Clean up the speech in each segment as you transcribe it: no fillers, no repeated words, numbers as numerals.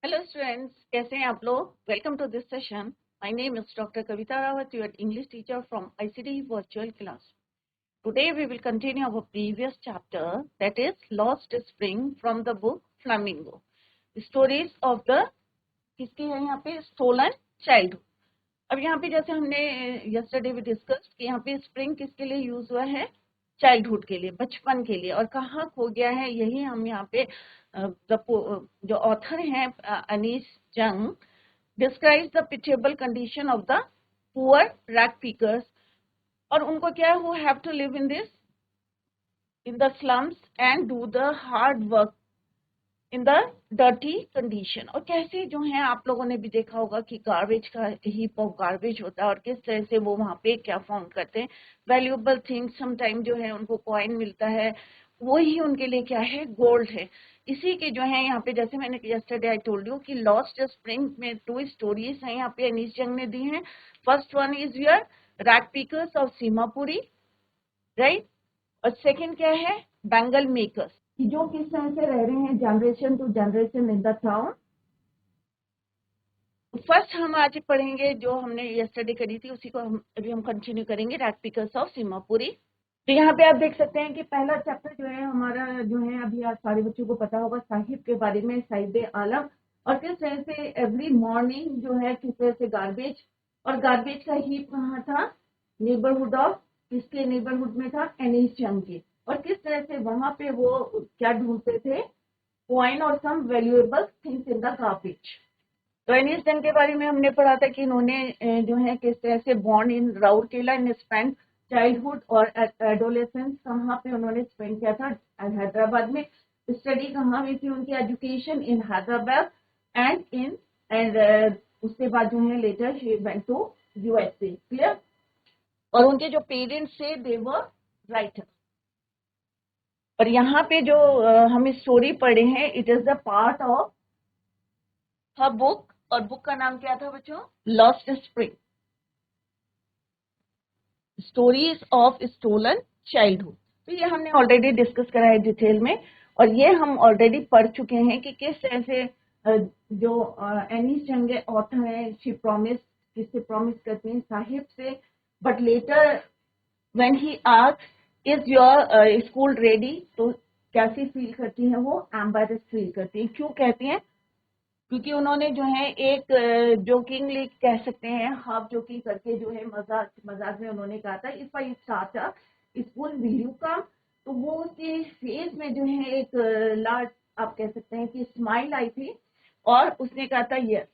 Hello students, कैसे हैं आप लोग। Welcome to this session. My name is doctor Kavita Rawat, your English teacher from ICT virtual class. Today we will continue our previous chapter, that is lost spring from the book Flamingo. Stories of the किसकी है यहाँ पे, stolen childhood. अब यहाँ पे जैसे हमने yesterday भी डिस्कस कि यहाँ पे स्प्रिंग किसके लिए यूज हुआ है, चाइल्डहुड के लिए, बचपन के लिए। और कहाँ खो गया है, यही हम यहाँ पे जो ऑथर हैं Anees Jung describes the pitiable condition of the poor rag pickers. और उनको क्या है, who have to live in the slums and do the hard work in the dirty condition. और कैसे जो है, आप लोगों ने भी देखा होगा कि गार्बेज का हीप ऑफ गार्बेज होता है और किस तरह से वो वहाँ पे क्या फाउंड करते हैं, वैल्यूएबल थिंग्स। समटाइम जो है उनको कॉइन मिलता है, वही उनके लिए क्या है, गोल्ड है। इसी के जो है यहाँ पे, जैसे मैंने यस्टरडे आई टोल्ड यू कि लॉस्ट स्प्रिंग में 2 स्टोरीज हैं यहाँ पे अनीस जंग ने दी हैं। First one is your rag pickers of Seemapuri, right. और सेकंड क्या है, बैंगल मेकर्स, जो किस तरह से रह रहे हैं generation to generation in the town. First हम आज पढ़ेंगे जो हमने यस्टरडे करी थी, उसी को अभी हम कंटिन्यू करेंगे, रैग पिकर्स ऑफ सीमापुरी। तो यहाँ पे आप देख सकते हैं कि पहला चैप्टर जो है हमारा, जो है अभी आज सारे बच्चों को पता होगा साहिब के बारे में, साहिब आलम। और किस तरह से एवरी मॉर्निंग जो है किस तरह से गार्बेज, और गार्बेज का हीप कहाँ था, नेबरहुड ऑफ, किसके नेबरहुड में था, एनीस जंग के। और किस तरह से वहां पे वो क्या ढूंढते थे, कॉइन और some valuable things in the garbage. तो एनीस जंग के बारे में हमने पढ़ा था कि इन्होंने जो है किस तरह से born in Rourkela in spend childhood और एडोलेसेंस कहाँ पे उन्होंने स्पेंड किया था, हैदराबाद में। स्टडी कहाँ हुई थी उनकी, एजुकेशन इन हैदराबाद एंड उसके बाद जो है later she went to USA, clear. और उनके जो पेरेंट्स थे दे वर राइटर। और यहाँ पे जो हम स्टोरी पढ़े हैं, it is the part of her book. और बुक का नाम क्या था बच्चों, lost spring, stories of stolen childhood. तो ये हमने ऑलरेडी डिस्कस करा है डिटेल में, और ये हम ऑलरेडी पढ़ चुके हैं कि किस तरह से जो एनीस जंग ऑथर है, शी प्रॉमिस, किससे प्रॉमिस करती हैं, साहिब से। But later when he asks is your school ready, तो कैसी फील करती है वो, एम्बैरेस्ड फील करती है। क्यों कहती हैं, क्योंकि उन्होंने जो है एक जोकिंगली कह सकते हैं, हाफ जोकिंग करके जो है मजाक मजाक में उन्होंने कहा था, if I start a school will you come. तो वो उसके फेस में जो है एक लार्ज, आप कह सकते हैं कि स्माइल आई थी, और उसने कहा था yes,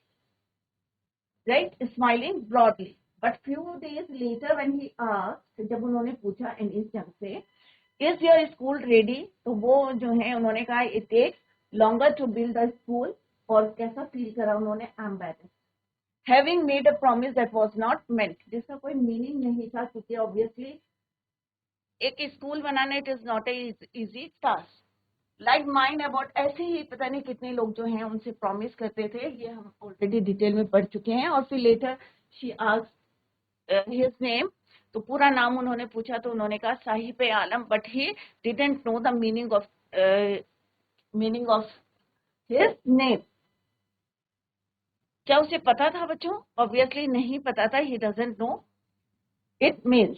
right, smiling broadly. But few days later when he asked, जब उन्होंने पूछा एनीस जंग से इज योर स्कूल रेडी, तो वो जो है उन्होंने कहा it takes longer to build the school. और कैसा फील करा उन्होंने, embarrassed, having made a promise that was not meant, जिसका कोई मीनिंग नहीं था, क्योंकि ऑब्वियसली एक स्कूल बनाना it is not a easy task. Like mind about, ऐसे ही पता नहीं कितने लोग जो हैं उनसे प्रॉमिस करते थे, ये हम ऑलरेडी डिटेल में पढ़ चुके हैं। और फिर later she asked his name, तो पूरा नाम उन्होंने पूछा, तो उन्होंने कहा Sahib Alam, but he didn't know the meaning of his name. क्या उसे पता था बच्चों, ऑब्वियसली नहीं पता था, he doesn't know it means.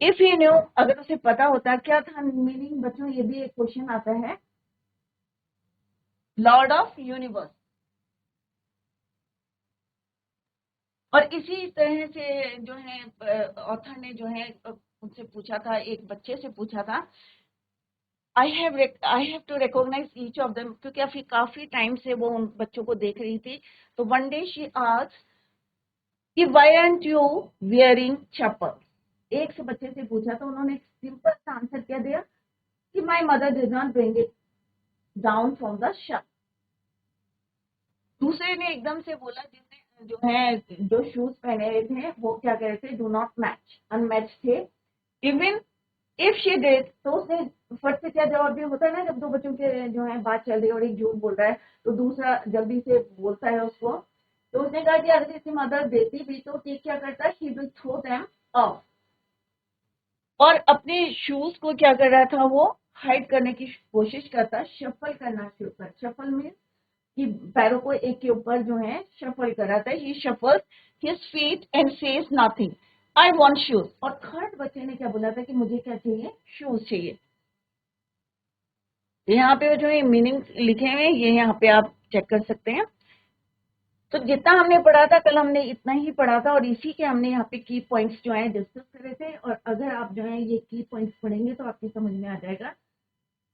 If he knew, अगर उसे पता होता क्या था मीनिंग बच्चों, ये भी एक क्वेश्चन आता है, लॉर्ड ऑफ यूनिवर्स। और इसी तरह से जो है ऑथर ने जो है उनसे पूछा था, एक बच्चे से पूछा था, I have to recognise each of them, क्योंकि अभी काफी टाइम से वो उन बच्चों को देख रही थी। तो वन डे शी आस्क्ड कि व्हाई आरंट यू वियरिंग चप्पल। एक से बच्चे से पूछा, तो उन्होंने सिंपल सा आंसर क्या दिया कि my mother did not bring it down from the shop. दूसरे ने एकदम से बोला, जिसने जो है जो शूज पहने हुए थे वो क्या कह रहे थे, डू नॉट मैच, अनमैच थे। इवन इफ शी डिड, तो उसने फट से क्या जवाब दिया, होता है ना जब दो बच्चों के जो है बात चल रही है और एक झूठ बोल रहा है, तो दूसरा जल्दी से बोलता है उसको। तो उसने कहा कि अगर इसकी मदर देती भी तो ये क्या करता है, she will throw them off. और अपने शूज को क्या कर रहा था वो, हाइड करने की कोशिश करता, शफल करना शुरू कर। शफल मीन्स कि पैरों को एक के ऊपर जो है शफल कराता है। He shuffles his feet and says nothing, I want shoes. और थर्ड बच्चे ने क्या बोला था कि मुझे क्या चाहिए, शूज चाहिए। यहाँ पे जो है मीनिंग लिखे हुए हैं, ये यहाँ पे आप चेक कर सकते हैं। तो जितना हमने पढ़ा था कल, हमने इतना ही पढ़ा था और इसी के हमने यहाँ पे की पॉइंट्स जो है डिस्कस करे थे। और अगर आप जो है ये की पॉइंट्स पढ़ेंगे तो आपकी समझ में आ जाएगा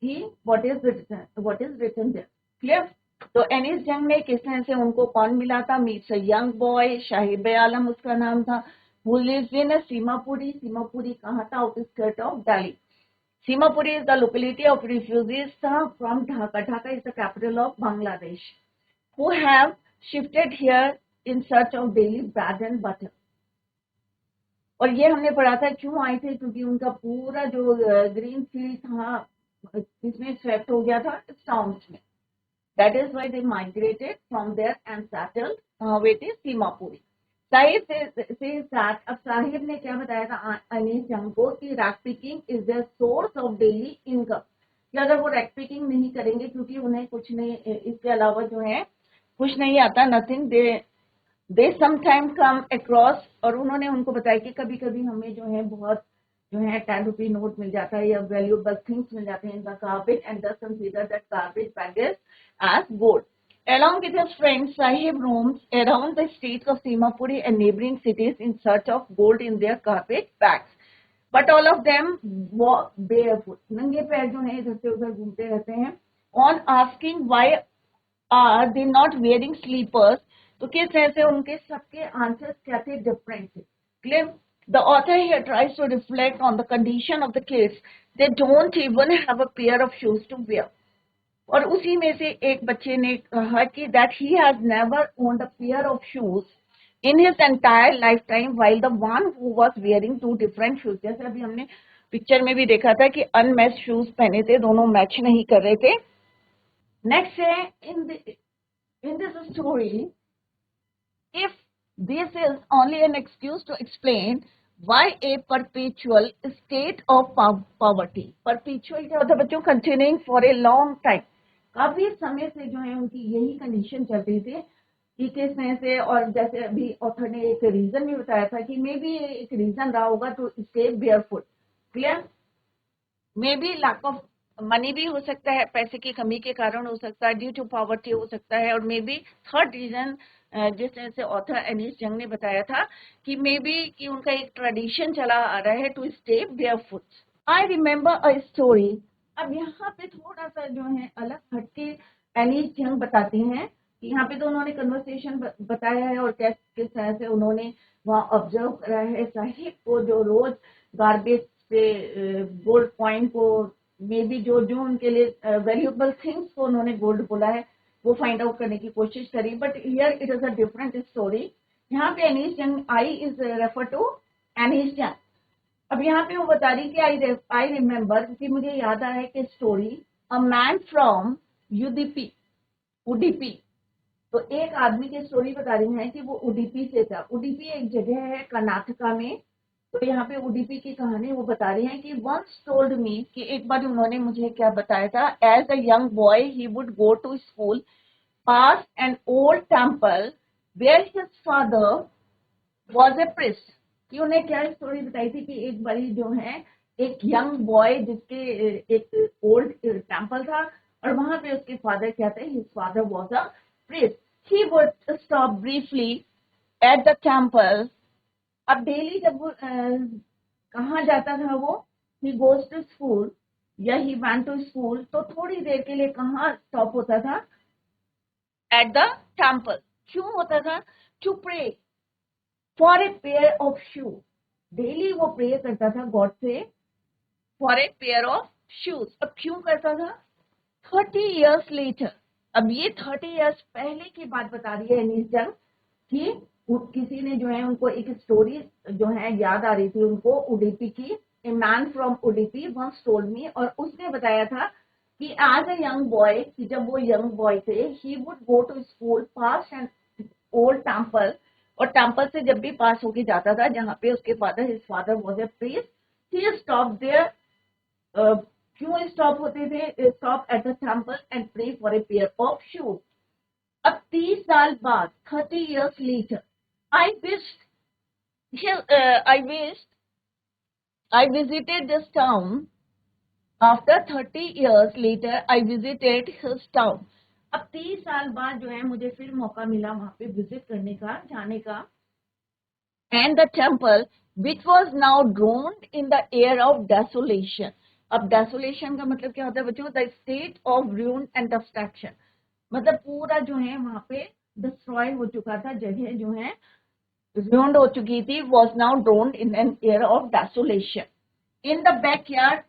कि what is written there. Clear. तो एनिस जंग में किस तरह से उनको कौन मिला था, meets a young boy, Saheb Alam उसका नाम था, who lives in Seemapuri. Seemapuri कहाँ था, outskirt of Delhi. Seemapuri is the locality of refugees from Dhaka. Dhaka is the capital of Bangladesh, who have shifted here in search of daily bread and butter. और ये हमने पढ़ा था क्यों आए थे, क्योंकि उनका पूरा जो ग्रीन फील्ड था इसमें स्वेप्ट हो गया था टाउन्स में। That is why they migrated from there and settled with Seemapuri. Sahib से साथ, अब साहिब ने क्या बताया था अनीस जंग को कि rag picking is the source of daily income, कि अगर वो रैक पिकिंग नहीं करेंगे क्योंकि उन्हें कुछ नहीं, इसके अलावा जो है कुछ नहीं आता, nothing, they sometime come across. और उन्होंने उनको बताया कि कभी कभी हमें जो है बहुत जो है 10 रुपी नोट मिल जाता है या वैल्यूएबल थिंग्स मिल जाते हैं in the carpet and this consider that carpet baggage as gold. Along with his friends, Sahib roams around the states of Simapuri and neighboring cities in search of gold in their carpet bags. But all of them walk barefoot. नंगे पैर जो है इधर से उधर घूमते रहते हैं। On asking why are they not wearing sleepers, तो किस तरह से उनके सबके आंसर्स क्या थे, डिफरेंट थे। Clear. The author here tries to reflect on the condition of the kids. They don't even have a pair of shoes to wear. और उसी में से एक बच्चे ने कहा कि that he has never owned a pair of shoes in his entire life time while the one who was wearing two different shoes. जैसे अभी हमने पिक्चर में भी देखा था कि अनमैच शूज पहने थे, दोनों मैच नहीं कर रहे थे। नेक्स्ट है in this story, if this is only an excuse to explain why a perpetual state of poverty, perpetual क्या होता है बच्चों, continuing for a long time, काफी समय से जो है उनकी यही कंडीशन चल रही थी कि किस तरह से। और जैसे अभी ऑथर ने एक रीजन भी बताया था कि मे बी एक रीजन रहा होगा to stay barefoot. Clear. Maybe lack of money भी हो सकता है, पैसे की कमी के कारण हो सकता है, ड्यू टू पॉवर्टी हो सकता है, और मे बी थर्ड रीजन जिस तरह से ऑथर एनिस जंग ने बताया था कि मे बी कि उनका एक ट्रेडिशन चला आ रहा है to stay barefoot. I remember a story. अब यहाँ पे थोड़ा सा जो है अलग हटके एनिस जंग बताते हैं कि यहाँ पे तो उन्होंने कन्वर्सेशन बताया है और किस तरह से उन्होंने वहाँ ऑब्जर्व करा है साहिब को जो रोज गार्बेज से गोल्ड कॉइन को, मे बी जो जो उनके लिए वैल्यूएबल थिंग्स को उन्होंने गोल्ड बोला है वो फाइंड आउट करने की कोशिश करी। But here it is a different story. यहाँ पे एनिस जंग, आई इज रेफर टू एनिस जंग। अब यहाँ पे वो बता रही कि आई रिमेम्बर, क्योंकि मुझे याद आया कि story, a man from UDP, Udupi. तो एक आदमी की स्टोरी बता रही है कि वो उडीपी से था। उडीपी एक जगह है कर्नाटका में। तो यहाँ पे उडीपी की कहानी वो बता रही है कि वंस टोल्ड मी, कि एक बार उन्होंने मुझे क्या बताया था, as a young boy he would go to school pass an old temple where his father was a priest. कि उन्हें क्या स्टोरी बताई थी कि एक बारी जो है एक यंग बॉय जिसके एक ओल्ड टेम्पल था और वहां पे उसके फादर क्या थे, his father was a priest. He would stop briefly eight the temple. अब डेली जब वो कहाँ जाता था वो, ही गोज टू स्कूल या ही वैंट टू स्कूल, तो थोड़ी देर के लिए कहाँ स्टॉप होता था, एट द टेम्पल। क्यों होता था, to pray for a pair of shoe. Daily वो प्रे करता था गॉड से for a pair of shoes. अब क्यों करता था, 30 years लेटर। अब ये 30 years पहले की बात बता रही है एनिस जंग कि किसी ने जो है उनको एक स्टोरी जो है याद आ रही थी उनको उडीपी की। A man from Udupi once told me, और उसने बताया था कि एज अ यंग बॉय, कि जब वो यंग बॉय थे, he would go to school pass and old temple. और टेम्पल से जब भी पास होके जाता था जहाँ पे उसके father, his father was a priest, he stop there. क्यों स्टॉप होते थे, stop at the temple and pray for a pair of shoes. अब 30 साल बाद 30 years later I wished I visited this town. After 30 years later I visited his town. अब 30 साल बाद जो है मुझे फिर मौका मिला वहां पे विजिट करने का, जाने का. And the temple which was now drowned in the air of desolation. अब desolation का मतलब क्या होता है बच्चों? The state of ruin and destruction. मतलब पूरा जो है वहां पे डिस्ट्रॉय हो चुका था, जगह जो है ruined हो चुकी थी, was now drowned in an air of desolation. In the backyard,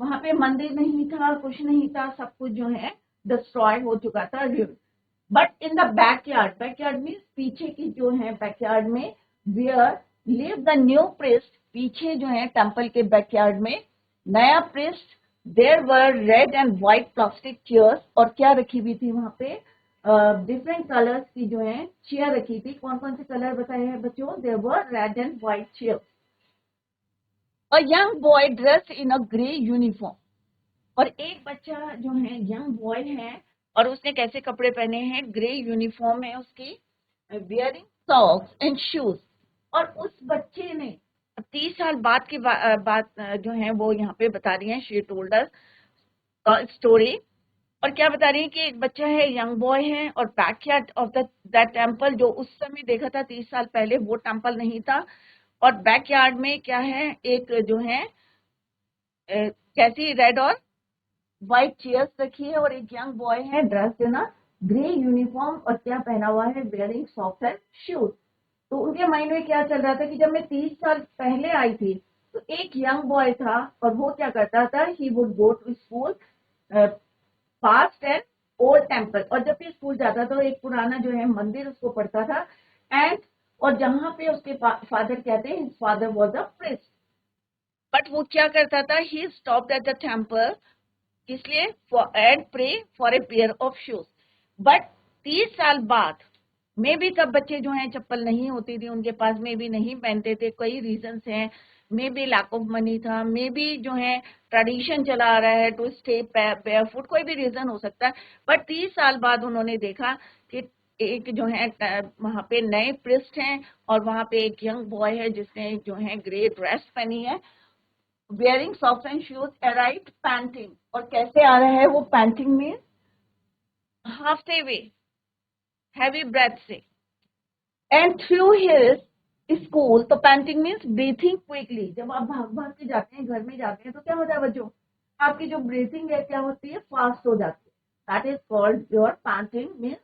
वहां पे मंदिर नहीं था, कुछ नहीं था, सब कुछ जो है डिस्ट्रॉय हो चुका था, ruined. But in the backyard, backyard means पीछे की जो है बैकयार्ड में, where live the new priest, पीछे जो है टेम्पल के बैकयार्ड में नया priest. There were red and white plastic chairs, और क्या रखी हुई थी वहां पे? डिफरेंट कलर्स की जो है चेयर रखी थी. कौन कौन से कलर बताए हैं बच्चों? There were red and white chair. A young boy dressed in a grey uniform, और एक बच्चा जो है यंग बॉय है और उसने कैसे कपड़े पहने हैं? ग्रे यूनिफॉर्म है उसकी, वियरिंग सॉक्स एंड शूज. और उस बच्चे ने 30 साल बाद की बात जो है वो यहाँ पे बता रही है. She told us story. और क्या बता रही है कि एक बच्चा है, यंग बॉय है, और बैकयार्ड ऑफ दैट टेम्पल, जो उस समय देखा था 30 साल पहले, वो टेम्पल नहीं था. और बैकयार्ड में क्या है? एक जो है कैसी रेड और व्हाइट चेयर्स रखी है, और एक यंग बॉय है dressed in a grey uniform, और क्या पहना हुआ है? Wearing socks and shoes. तो उनके माइंड में क्या चल रहा था कि जब मैं 30 साल पहले आई थी तो एक यंग बॉय था, और वो क्या करता था? He would go to school past and old temple, और जब भी स्कूल जाता था तो एक पुराना जो है मंदिर उसको पढ़ता था. एंड और जहां पे उसके फादर कहते हैं, his father was a priest. But वो क्या करता था? He stopped at the temple, इसलिए and pray for a pair of shoes. But 30 साल बाद में भी तब बच्चे जो हैं चप्पल नहीं होती थी उनके पास, में भी नहीं पहनते थे. कई रीजंस हैं. Maybe lack of money था, मे बी जो है ट्रेडिशन चला आ रहा है टू स्टे बेयरफुट, कोई भी रीजन हो सकता है. बट 30 साल बाद उन्होंने देखा कि एक जो है वहां पे नए प्रिस्ट हैं, और वहां पे एक यंग बॉय है जिसने जो है ग्रे ड्रेस पहनी है, wearing socks and shoes, arrived panting. और कैसे आ रहा है वो? panting में halfway way, heavy breath से. and through his school, तो panting means breathing quickly. जब आप भाग भाग के जाते हैं, घर में जाते हैं, तो क्या होता है बच्चों? आपकी जो ब्रीथिंग है क्या होती है? फास्ट हो जाती है. that is called your panting, means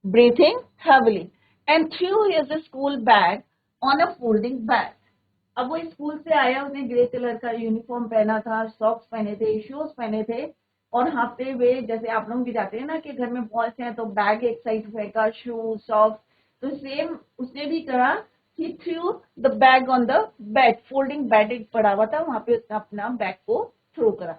breathing heavily. and threw his school bag on a folding bed. अब वो स्कूल से आया, उसने ग्रे कलर का यूनिफॉर्म पहना था, सॉक्स पहने थे, शूज पहने थे, और हाफते हुए जैसे आप लोग भी जाते हैं ना कि घर में बॉयज हैं तो बैग एक साइड फेंका, शूज सॉक्स, तो सेम उसने भी करा. He threw the bag on the bed, folding bed एक पड़ा हुआ था, वहां पे उसने अपना बैग को थ्रो करा.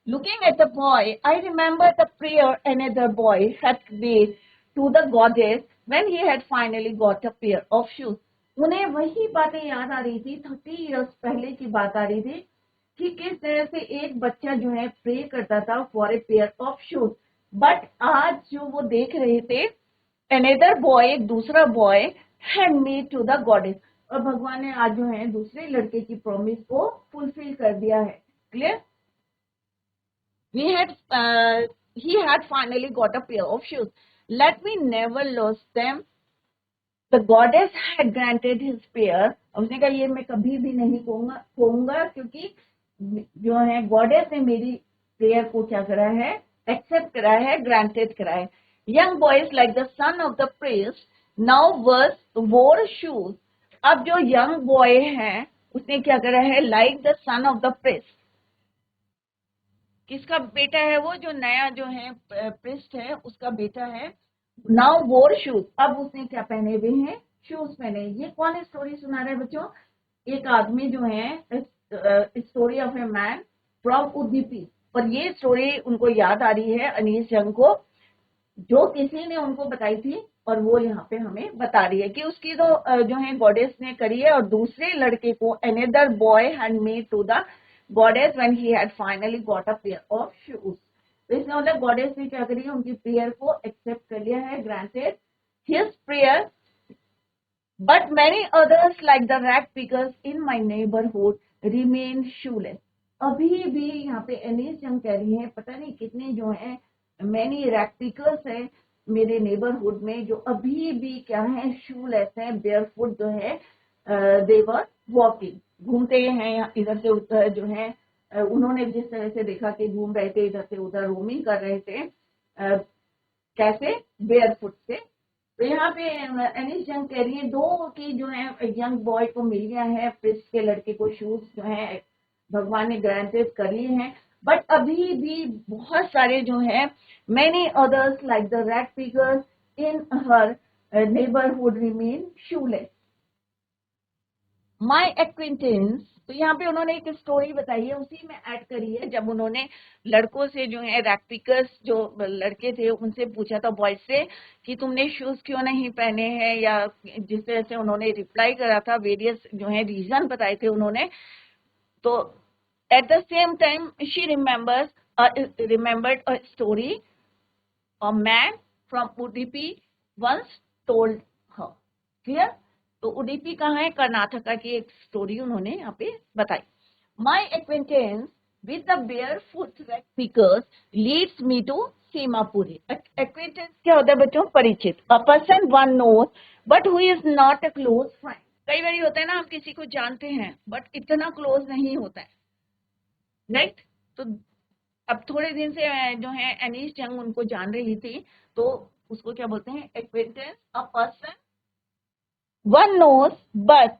Looking at the boy I remember the prayer another boy had made to the goddess when he had finally got a pair of shoes. उन्हें वही बातें याद आ रही थी, 30 इयर्स पहले की बात आ रही थी कि किस तरह से एक बच्चा जो है प्रे करता था for a pair of shoes. But आज जो वो देख रहे थे, अनदर बॉय, एक दूसरा boy, had made to the goddess, और भगवान ने आज जो है दूसरे लड़के की प्रॉमिस को फुलफिल कर दिया है. Clear? we had he had finally got a pair of shoes. Let me never lose them. The goddess had granted his prayer. उसने कहा ये मैं कभी भी नहीं कहूंगा क्योंकि जो है गॉडेस ने मेरी प्रेयर को क्या करा है? एक्सेप्ट करा है, ग्रांटेड करा है. Young boys like the son of the priest now वोर शूज. अब जो यंग बॉय है उसने क्या करा है? Like the son of the priest. किसका बेटा है वो? जो नया जो है प्रिस्ट है उसका बेटा है. नाउ वोर शूज, अब उसने क्या पहने हुए हैं? शूज पहने. ये कौन स्टोरी सुना रहा है बच्चों? एक आदमी जो है, story of a man from Udupi. और ये स्टोरी उनको याद आ रही है, अनीस यंग को, जो किसी ने उनको बताई थी, और वो यहाँ पे हमें बता रही है कि उसकी तो जो है गॉडेस ने करी है, और दूसरे लड़के को another boy had made to the goddess when he had finally got a pair of shoes. तो इसमें मतलब गॉडेस ने क्या करी, उनकी प्रेयर को एक्सेप्ट कर लिया है, granted his prayer, but many others like the rag pickers in my neighbourhood remain shoelace. अभी भी यहाँ पे एनीस जंग कह रही है, पता नहीं कितने जो है मैनी रैग पिकर्स है मेरे नेबरहुड में, जो अभी भी क्या है, शूलेस है, बेयरफुट जो है, देवर वॉकिंग, घूमते हैं इधर से उधर जो है, उन्होंने जिस तरह से देखा कि घूम रहे थे इधर से उधर, रोमिंग कर रहे थे, कैसे, बेयरफुट से। तो यहाँ पे एनिस जंग कह रही है दो की जो है यंग बॉय को मिल गया है, प्रिंस के लड़के को शूज जो है भगवान ने ग्रांटेड कर लिए हैं, बट अभी भी बहुत सारे जो है many others like the rag pickers in her neighbourhood remain shoelace. My acquaintance, तो यहाँ पे उन्होंने एक स्टोरी बताई है, उसी में ऐड करी है, जब उन्होंने लड़कों से जो है रैग पिकर्स जो लड़के थे उनसे पूछा था बॉयज से कि तुमने शूज क्यों नहीं पहने हैं, या जिस तरह से उन्होंने रिप्लाई करा था, वेरियस जो है रीजन बताए थे उन्होंने। तो at the same time she remembered a story a man from Udupi once told her. Clear? तो उडुपी कहाँ है, कर्नाटका की एक स्टोरी उन्होंने यहाँ पे बताई। My acquaintance with the barefoot rag pickers leads me to Seemapuri. Acquaintance क्या होता है बच्चों, परिचित, a person one knows but who is not a close friend. कई बार होता है ना, हम किसी को जानते हैं बट इतना क्लोज नहीं होता है, राइट? तो अब थोड़े दिन से जो है एनीस जंग उनको जान रही थी, तो उसको क्या बोलते हैं, acquaintance, a person one knows but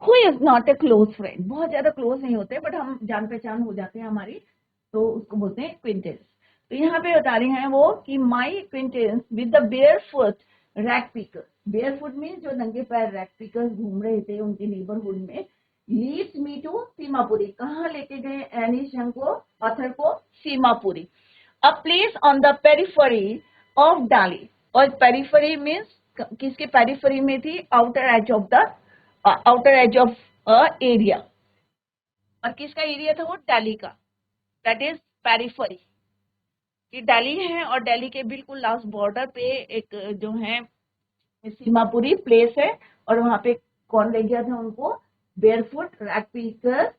who is not a close friend. बहुत ज्यादा क्लोज नहीं होते बट हम जान पहचान हो जाते हैं हमारी, तो उसको बोलते हैं एक्विंटेंस। तो यहाँ पे बता रहे हैं वो कि my acquaintance with the barefoot rag pickers. Barefoot में जो नंगे पैर रैग पिकर्स घूम रहे थे उनके नेबरहुड में, लीड्स मी टू सीमापुरी। कहाँ लेके गए एनीस जंग को, ऑथर को, Seemapuri, a place on the periphery of Delhi. और पेरिफेरी मीन्स किसके पेरिफेरी में थी, outer as of the outer as of area. और किसका एरिया था वो, दिल्ली का, दैट इज पेरिफेरी। कि दिल्ली है और दिल्ली के बिल्कुल लास्ट बॉर्डर पे एक जो है सीमापुरी प्लेस है, और वहां पे कौन ले गया था उनको, barefoot rag pickers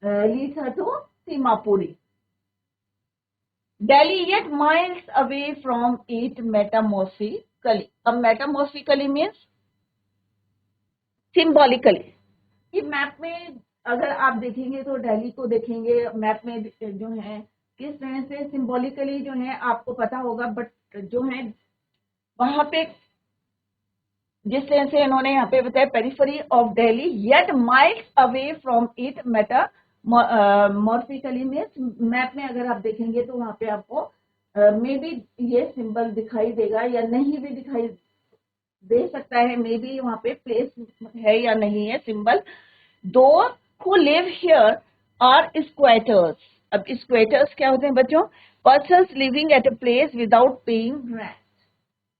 leads her to Seemapuri. Delhi yet miles away from it metamorphically. अब metamorphically means symbolically. कि मैप में अगर आप देखेंगे तो दिल्ली को देखेंगे मैप में जो है किस तरह से सिंबॉलिकली जो है आपको पता होगा, बट जो है वहां पे जिस तरह से इन्होंने यहाँ पे बताया, periphery of Delhi yet miles away from it metamorphically means map में अगर आप देखेंगे तो वहां पे आपको मे बी ये सिंबल दिखाई देगा या नहीं भी दिखाई दे सकता है, मे बी वहां पे प्लेस है या नहीं है symbol. Those who live here are squatters. अब स्क्वेटर्स क्या होते हैं बच्चों, persons living at a place without paying rent.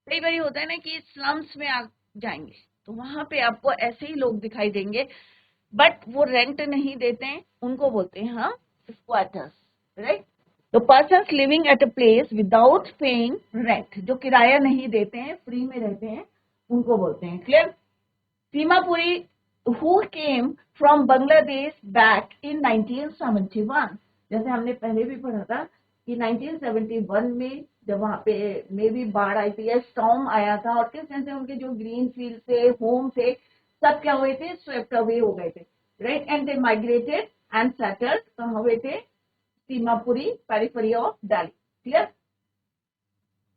कई बार होता है ना कि स्लम्स में आप जाएंगे तो वहां पे आपको ऐसे ही लोग दिखाई देंगे बट वो रेंट नहीं देते हैं, उनको बोलते हैं हम स्क्वाटर्स, राइट? तो persons living at a place without paying rent, जो किराया नहीं देते हैं, फ्री में रहते हैं, उनको बोलते हैं। Clear? Seemapuri who came from Bangladesh back in 1971। जैसे हमने पहले भी पढ़ा था कि 1971 में जब वहां पे मे भी बाढ़ आई थी या स्टॉर्म आया था, और किस तरह से उनके जो ग्रीन फील्ड थे, होम थे, सब क्या हुए थे, स्वेप्ट अवे हो गए थे, right? And they migrated and settled कहाँ हुए थे, Seemapuri, periphery of Delhi. Clear?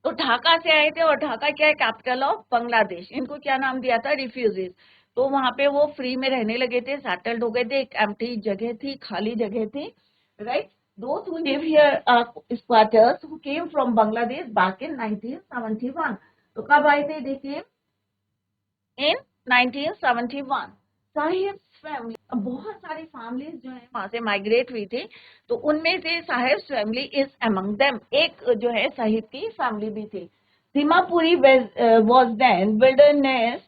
तो ढाका से आए थे, और ढाका क्या है, कैपिटल ऑफ बांग्लादेश। इनको क्या नाम दिया था, रिफ्यूजीज। तो वहां पे वो फ्री में रहने लगे थे, सेटल्ड हो गए थे, एक एम्प्टी जगह थी, खाली जगह थी, right? Those who live here are squatters who came from Bangladesh back in 1971. तो कब आए थे, देखिए in 1971। साहिब फैमिली, अब बहुत सारी फैमिलीज जो है वहां से माइग्रेट हुई थी, तो उनमें से Sahib family is among them. एक जो है साहिब की फैमिली भी थी। Seemapuri was then wilderness,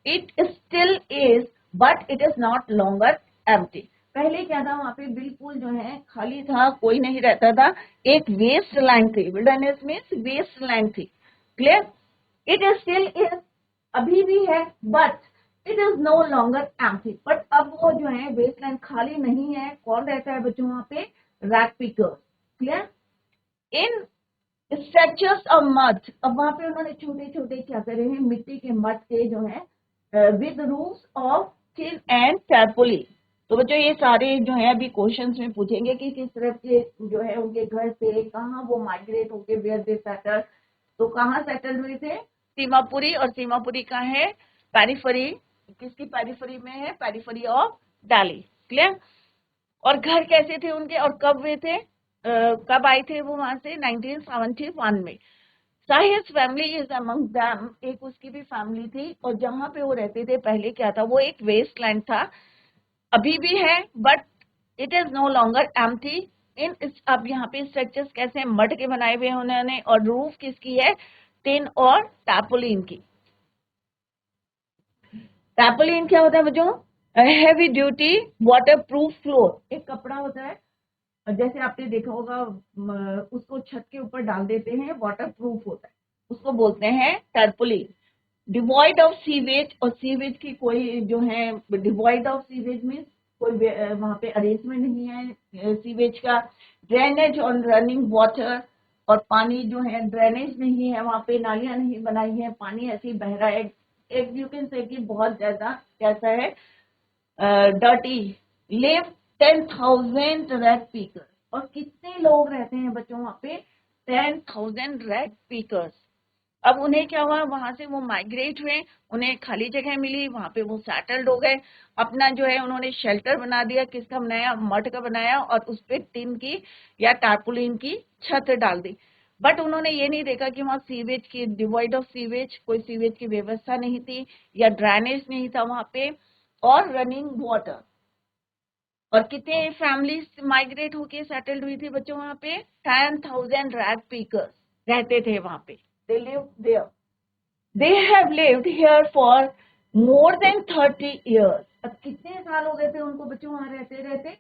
it still is, but it is not longer empty। पहले क्या था, वहां पे बिल्कुल जो है खाली था, कोई नहीं रहता था, एक वेस्ट लैंड थी। विल्डरनेस मीन्स वेस्ट लैंड थी। Clear? It is still is, अभी भी है, but it is no longer empty. But अब वो जो है वेस्ट लैंड खाली नहीं है। कौन रहता है बच्चों वहां पे? Rag pickers. Clear? In structures of mud, अब वहां पे उन्होंने छोटे छोटे क्या करे हैं, मिट्टी के मड के जो है with roofs of tin and tarpaulin. तो बच्चों ये सारे जो है अभी क्वेश्चंस में पूछेंगे कि किस तरह के जो है उनके घर से कहाँ वो माइग्रेट होके वेयर दे सेटल। तो कहाँ सेटल हुए थे? सीमापुरी। और सीमापुरी का है पेरिफेरी, किसकी पेरिफेरी में है? Periphery of Delhi. क्लियर? और घर कैसे थे उनके और कब हुए थे, कब आए थे वो वहां से? 1971 में। साहिर्स फैमिली इज अमंग देम, एक उसकी भी फैमिली थी। और जहां पे वो रहते थे पहले क्या था, वो एक वेस्ट लैंड था, अभी भी है, but it is no longer empty. इन अब यहाँ पे स्ट्रक्चर्स कैसे हैं? मड के बनाए हुए हैं उन्होंने। और रूफ किसकी है? टिन और टैपोलिन की। टैपोलिन क्या होता है बच्चों? Heavy duty water proof floor, एक कपड़ा होता है, जैसे आपने देखा होगा, उसको छत के ऊपर डाल देते हैं, वाटर प्रूफ होता है, उसको बोलते हैं टर्पुलिन। डिवॉइड ऑफ सीवेज, और सीवेज की कोई जो है, डिवॉइड ऑफ सीवेज मीन्स कोई वहां पे अरेंजमेंट नहीं है सीवेज का। ड्रेनेज ऑन रनिंग वाटर, और पानी जो है ड्रेनेज नहीं है वहां पे, नालियां नहीं बनाई है, पानी ऐसे ही बह रहा है। एक यू कैन से कि बहुत ज्यादा कैसा है, डर्टी। लिव 10,000 रेड पीकर्स, और कितने लोग रहते हैं बच्चों वहां पे? 10,000 रेड पीकर्स। अब उन्हें क्या हुआ, वहां से वो माइग्रेट हुए, उन्हें खाली जगह मिली, वहां पे वो सेटल्ड हो गए। अपना जो है उन्होंने शेल्टर बना दिया, किसका बनाया? मड का बनाया, और उस पे टिन की या टारपुलिन की छत डाल दी। बट उन्होंने ये नहीं देखा कि वहां सीवेज की, डिवाइड ऑफ सीवेज, कोई सीवेज की व्यवस्था नहीं थी, या ड्रेनेज नहीं था वहां पे, और रनिंग वाटर। और कितने फैमिलीज माइग्रेट होके सेटल्ड हुई थी बच्चों वहां पे? 10,000 रैग पीकर्स रहते थे वहां पे। They live there, they have lived here for more than 30 years. अब कितने साल हो गए थे उनको बच्चों वहां रहते रहते?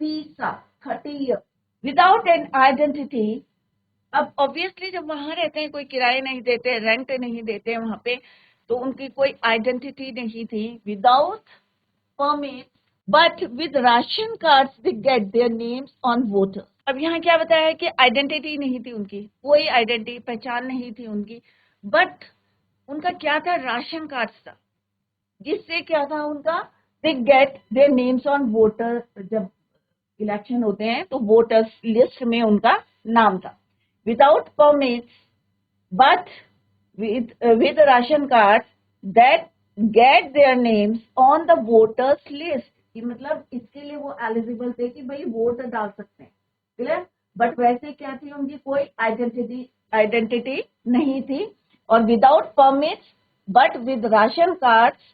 30 साल, 30 ईयर, विदाउट एन आइडेंटिटी। अब ऑब्वियसली जब वहां रहते हैं, कोई किराए नहीं देते, रेंट नहीं देते वहां पे, तो उनकी कोई आइडेंटिटी नहीं थी। Without permit, but with ration cards they get their names on voters. अब यहाँ क्या बताया है कि आइडेंटिटी नहीं थी उनकी, कोई आइडेंटिटी, पहचान नहीं थी उनकी, बट उनका क्या था? राशन कार्ड्स था, जिससे क्या था उनका? They get their names on voter. जब इलेक्शन होते हैं तो वोटर्स लिस्ट में उनका नाम था। Without permit, but with ration cards that get their names on the voters list, कि मतलब इसके लिए वो एलिजिबल थे कि भाई वोट डाल सकते हैं। क्लियर? बट वैसे क्या थी, उनकी कोई आइडेंटिटी नहीं थी। और without permits but with ration cards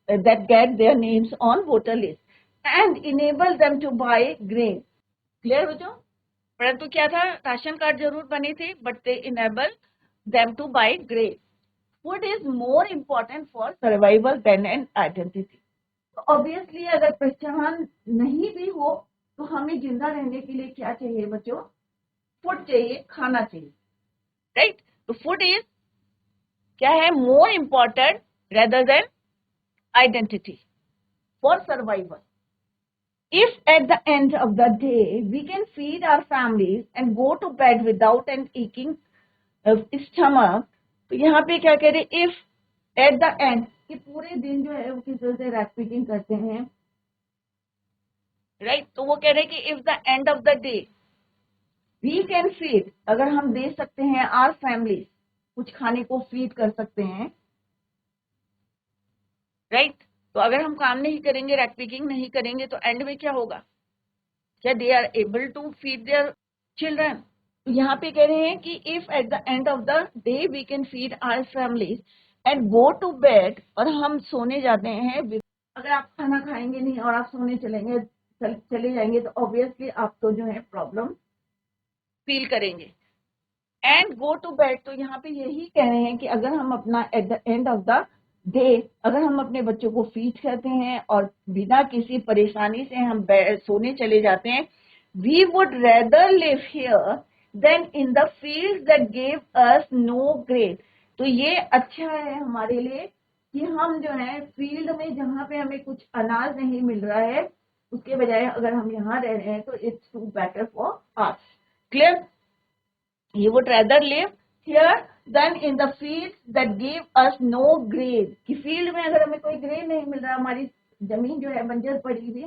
that get their names on voter list and enable them to buy grain. Clear बच्चों? परंतु क्या था, राशन कार्ड जरूर बने थे, but they enable them to buy grain. Food is more important for survival than an identity. तो obviously अगर पहचान नहीं भी हो तो हमें जिंदा रहने के लिए क्या चाहिए बच्चों? फूड चाहिए, खाना चाहिए, राइट? तो फूड इज क्या है? More important rather than identity for survival. If at the end of the day we can feed our families and go to bed without an aching stomach, तो यहाँ पे क्या कह रहे? If at the end, कि पूरे दिन जो है वो किस तरह से रैपिंग करते हैं, राइट? तो वो कह रहे कि if the end of the day we can feed, अगर हम दे सकते हैं our families, कुछ खाने को फीड कर सकते हैं, राइट? तो अगर हम काम नहीं करेंगे, रैपिंग नहीं करेंगे, तो एंड में क्या होगा? क्या they are able to feed their children? तो यहाँ पे कह रहे हैं कि if at the end of the day we can feed our families and go to bed, और हम सोने जाते हैं, अगर आप खाना खाएंगे नहीं और आप सोने चले जाएंगे तो ऑब्वियसली आप तो जो है प्रॉब्लम फील करेंगे। एंड गो टू बेड, तो यहाँ पे यही कह रहे हैं कि अगर हम अपना eight the end of the they, अगर हम अपने बच्चों को फीड करते हैं और बिना किसी परेशानी से हम सोने चले जाते हैं, we would rather live here than in the field that give us no grade. तो ये अच्छा है हमारे लिए कि हम जो है फील्ड में जहाँ पे हमें कुछ अनाज नहीं मिल रहा है, उसके बजाय अगर हम यहाँ रह रहे हैं तो it's too better for us. Clear? You would rather live here than in the fields that give us no grain। कि फील्ड में अगर हमें कोई ग्रेन नहीं मिल रहा, हमारी जमीन जो है बंजर पड़ी हुई,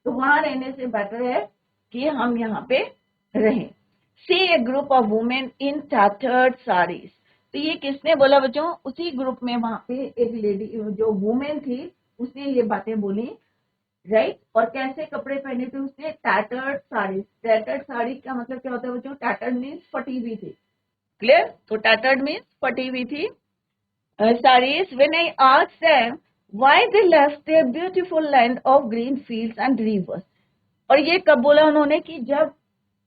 तो वहां रहने से बेटर है कि हम यहाँ पे रहें। See a group of women in tattered sarees। तो ये किसने बोला बच्चों? उसी ग्रुप में वहां पे एक लेडी जो वुमेन थी उसने ये बातें बोली, राइट। और कैसे कपड़े पहने थे उसने? टैटर्ड साड़ी। टैटर्ड साड़ी का मतलब क्या होता है बच्चों? टैटर्ड मीन्स फटी हुई थी। क्लियर? तो टैटर्ड मीन्स फटी हुई थी saris. When I asked them why they left their beautiful land of green fields and rivers. और ये कब बोला उन्होंने? कि जब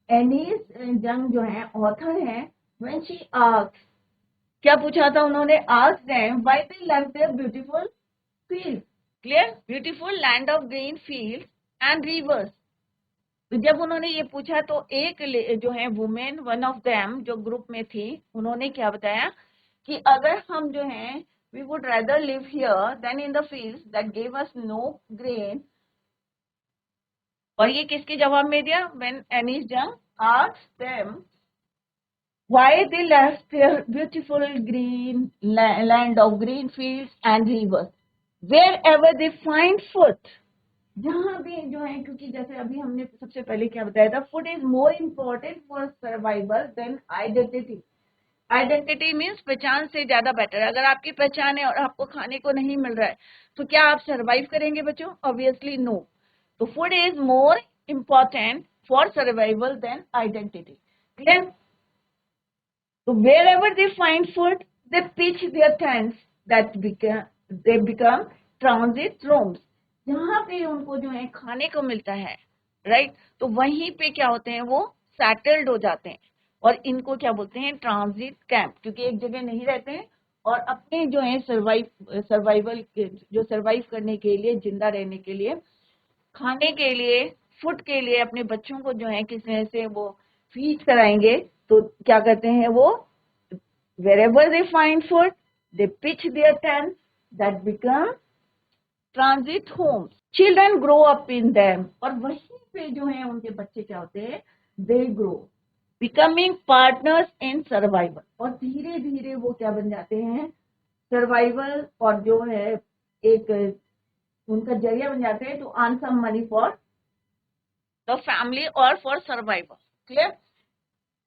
एनीस जंग जो है ऑथर है, व्हेन शी आस्क्ड, क्या पूछा था उन्होंने? Asked them why they left their beautiful field. Clear? Beautiful land of green field and rivers. तो जब उन्होंने ये पूछा तो एक जो है वुमेन, वन ऑफ देम जो ग्रुप में थी, उन्होंने क्या बताया कि अगर हम जो है we would rather live here than in the fields that give us no grain. और ये किसके जवाब में दिया? When Anees Jung asked them why they left their beautiful green land of green fields and rivers wherever they find food। जहां भी जो है, क्योंकि जैसे अभी हमने सबसे पहले क्या बताया था, food is more important for survival than identity. Identity means पहचान से ज्यादा बेटर है। अगर आपकी पहचान है और आपको खाने को नहीं मिल रहा है तो क्या आप सर्वाइव करेंगे बच्चों? Obviously no. तो food is more important for survival than identity. Clear? So wherever they find food, they pitch their tents they become transit rooms। जहाँ पे उनको जो है खाने को मिलता है, राइट, तो वहीं पे क्या होते हैं? वो सेटल्ड हो जाते हैं। और इनको क्या बोलते हैं? Transit camp. क्योंकि एक जगह नहीं रहते हैं और अपने जो है सर्वाइवल जो सर्वाइव करने के लिए, जिंदा रहने के लिए, खाने के लिए, फूड के लिए अपने बच्चों को जो है किस तरह से वो फीड कराएंगे, तो क्या करते हैं वो? wherever they find food they pitch their tents that become transit homes। children grow up in them। और वहीं पे जो है उनके बच्चे क्या होते हैं? they grow becoming partners in survival। और धीरे धीरे वो क्या बन जाते हैं? सर्वाइवल और जो है एक उनका जरिया बन जाते हैं to earn some money for the family और फॉर सर्वाइवल। क्लियर?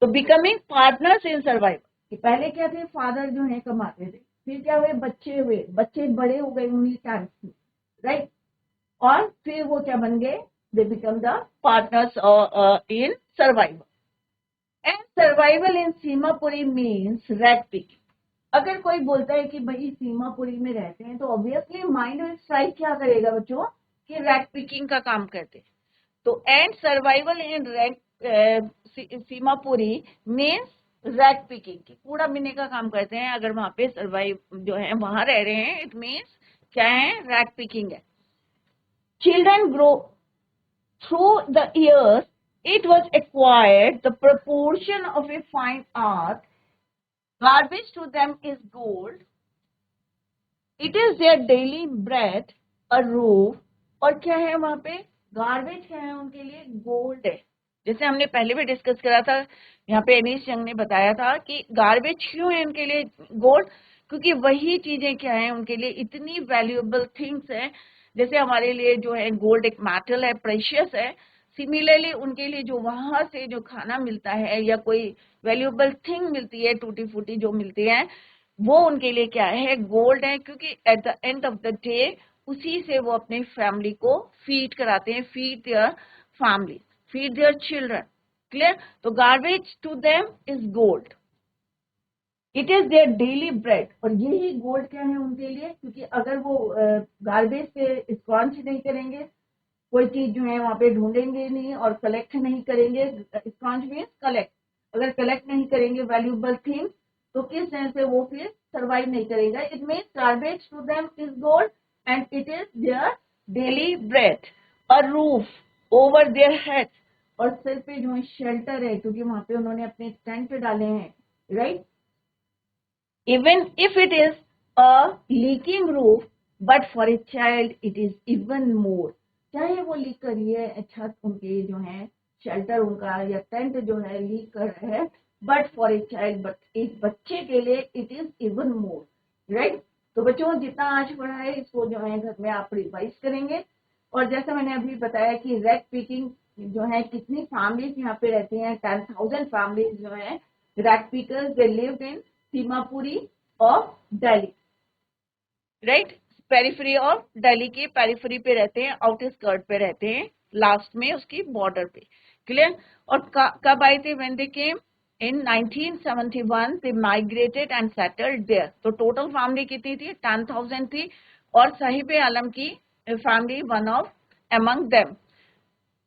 तो बिकमिंग पार्टनर्स इन सर्वाइवल कि पहले क्या थे? फादर जो है कमाते थे, फिर क्या हुए? बच्चे हुए, बच्चे बड़े हो गए उन्हीं टाइम्स में, राइट, और फिर वो क्या बन गए? They become the partners in survival. And survival in Seemapuri means rag picking. अगर कोई बोलता है कि भाई सीमापुरी में रहते हैं तो ऑब्वियसली माइंड में स्ट्राइक क्या करेगा बच्चों? कि रैग पिकिंग का काम करते हैं। तो and survival in Seemapuri means rag picking, की कूड़ा बीनने का काम करते हैं। अगर वहां पे सर्वाइव जो है वहां रह रहे हैं, इट मीन्स क्या है? रैग पिकिंग है। Children grow through the years it was acquired the proportion of a fine art। Garbage to them is gold। It is their daily bread, a roof। और क्या है वहां पे? गार्बेज क्या है उनके लिए? गोल्ड है। जैसे हमने पहले भी डिस्कस करा था, यहाँ पे एनीस जंग ने बताया था कि गार्बेज क्यों है उनके लिए गोल्ड? क्योंकि वही चीजें क्या है उनके लिए इतनी वैल्यूएबल थिंग्स है। जैसे हमारे लिए जो है गोल्ड एक मेटल है, प्रेशियस है, सिमिलरली उनके लिए जो वहां से जो खाना मिलता है या कोई वैल्यूएबल थिंग मिलती है, टूटी फूटी जो मिलती है, वो उनके लिए क्या है? गोल्ड है। क्योंकि at the end of the day उसी से वो अपने फैमिली को फीड कराते हैं, feed their family, feed their children. Clear? तो garbage to them is gold, it is their daily bread. और यही गोल्ड क्या है उनके लिए? क्योंकि अगर वो गार्बेज से स्क्रॉन्च नहीं करेंगे, कोई चीज जो है वहां पे ढूंढेंगे नहीं और कलेक्ट नहीं करेंगे, स्क्रॉन्च मीन्स कलेक्ट, अगर कलेक्ट नहीं करेंगे वैल्यूएबल थिंग्स तो किस तरह से वो फिर सर्वाइव नहीं करेगा। It means garbage to them is gold and it is their daily bread. A roof over their head, और सिर पे जो है शेल्टर है, क्योंकि वहां पे उन्होंने अपने टेंट डाले हैं, right. Even if it is a leaking roof, but for a child it is even more. चाहे वो लीक कर रही है छत उनके जो है, शेल्टर उनका या टेंट जो है लीक कर रहा है, but for a child, but एक बच्चे के लिए it is even more, right. तो बच्चों जितना आज पढ़ा है इसको जो है घर में आप रिवाइज करेंगे। और जैसा मैंने अभी बताया कि रेड पिकिंग जो है कितनी फैमिलीज यहाँ पे रहती हैं, 10,000 फैमिलीज जो है red pickers, they lived in Seemapuri of Delhi, right. Periphery of Delhi के पेरिफेरी पे रहते हैं, आउटस्कर्ट पे रहते हैं, लास्ट में उसकी बॉर्डर पे, क्लियर। और कब आए थे? When they came in 1971 they migrated and settled there. तो टोटल फैमिली कितनी थी? 10,000 थी, और साहिब आलम की family one of among them,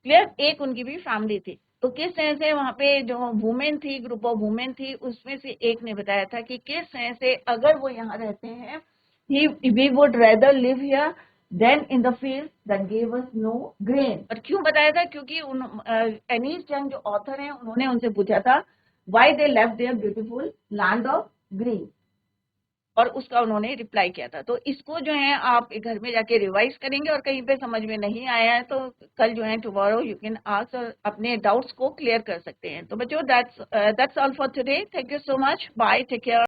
clear, एक उनकी भी फैमिली थी। तो किस तरह से वहां पे जो वुमेन थी, ग्रुप ऑफ वुमेन थी, उसमें से एक ने बताया था कि किस तरह से अगर वो यहाँ रहते हैं, we would rather live here than in the field that gave us no grain। और क्यों बताया था? क्योंकि एनीस जंग जो ऑथर हैं उन्होंने उनसे पूछा था why they left their beautiful land of green, और उसका उन्होंने रिप्लाई किया था। तो इसको जो है आप घर में जाके रिवाइज करेंगे, और कहीं पे समझ में नहीं आया है तो कल जो है टुमारो यू कैन आस्क, और अपने डाउट्स को क्लियर कर सकते हैं। तो बच्चों that's all for today. Thank you so much, bye, take care.